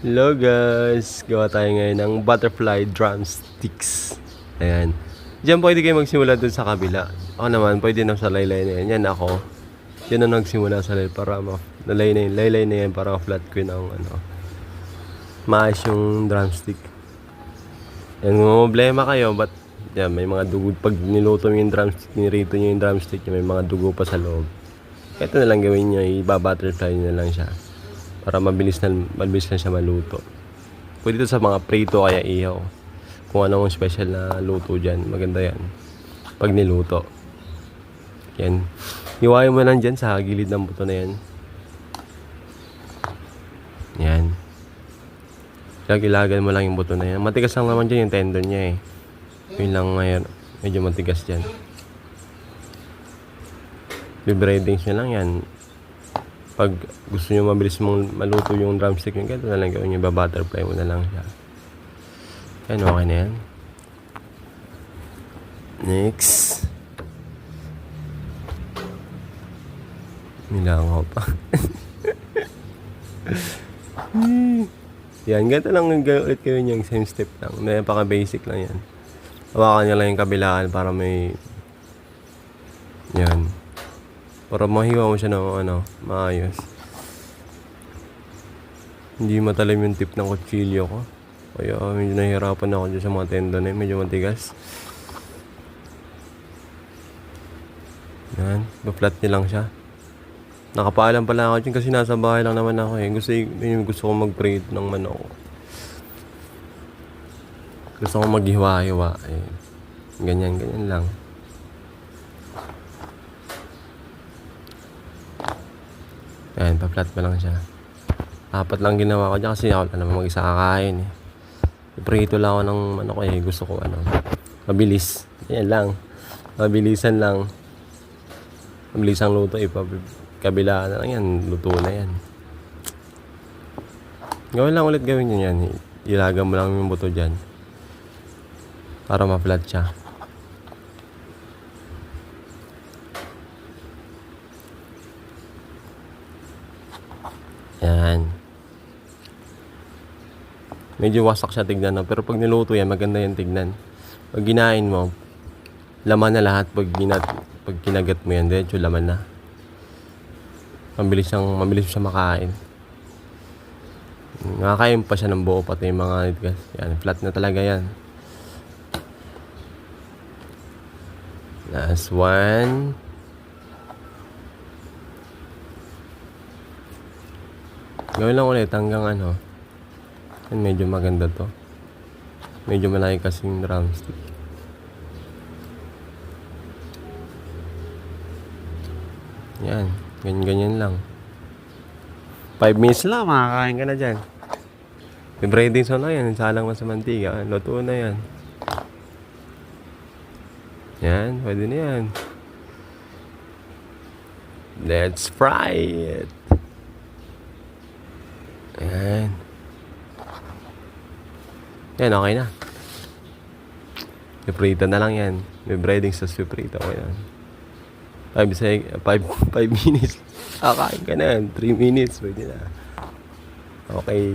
Hello guys! Gawa tayo ngayon ng butterfly drumsticks. Ayan. Diyan pwede kayo magsimula dun sa kabila. Ako naman, pwede na sa laylay na yan. Yan ako. Yan na nagsimula sa laylay para nalay na yun. Laylay na yan para flat ko yun ang maayos yung drumstick. Yan, problema kayo. But yan, may mga dugo. Pag niluto nyo yung drumstick, nirito nyo yung drumstick, may mga dugo pa sa loob. Ito na lang gawin nyo. Iba-butterfly nyo na lang siya. Para mabilis na siya maluto. Pwede ito sa mga prito kaya ihaw. Kung ano mong special na luto dyan, maganda yan. Pag niluto. Yan. Hiwain mo lang dyan sa gilid ng buto na yan. Yan. Ilagan mo lang yung buto na yan. Matigas lang naman dyan yung tendon niya eh. Yun lang ngayon. Medyo matigas dyan. Bibreadings nyo lang yan. Pag gusto nyo mabilis mong maluto yung drumstick nyo, ganito na lang gawin nyo, butterfly mo na lang siya. Yan, okay na yan. Next. Nilangaw pa. Yan, ganito lang ulit gawin nyo yung same step lang. Napaka-basic lang yan. Hawakan nyo lang yung kabilaan para may... Yan. Para mahiwa mo siya ng maayos. Hindi matalim yung tip ng kutsilyo ko. Kaya medyo nahihirapan ako dyan sa mga tendon eh. Medyo matigas. Yan. Ba-flat niya lang siya. Nakapaalam pala ako dyan kasi nasa bahay lang naman ako eh. Gusto ko mag-prate ng manok. Gusto ko maghiwa-hiwa eh. Ganyan lang. Ayan, pa-flat pa lang siya. Apat lang ginawa ko dyan kasi ako lang naman mag-isa kakain eh. Iprito lang ako ng manok eh. Gusto ko mabilis. Ayan lang. Mabilisan lang. Mabilisang luto eh. Kabila na lang yan. Luto na yan. Gawin lang ulit gawin nyo yan. Ilaga mo lang yung buto dyan. Para ma-flat siya. Yan. Medyo wasak siya tignan no? Pero pag niluto yan, maganda yung tignan. Pag ginain mo, laman na lahat. Pag kinagat mo yan, diretso laman na. Mabilis siya makain. Nakakain pa siya ng buo pati yung mga nitgas. Yan, flat na talaga yan. Last one. Gawin lang ulit hanggang yan, medyo maganda to. Medyo malaki kasing drumstick. Yan, ganyan lang. 5 minutes lang, makakain ka na dyan. May breading so na yan, salang mo sa mantika. Luto na yan. Yan, pwede na yan. Let's fry it. Ayan. Yan, okay na. Piprito na lang yan. May breading sa piprito ko yan. 5 minutes. Kakain ka na yan. 3 minutes. Pwede na. Okay.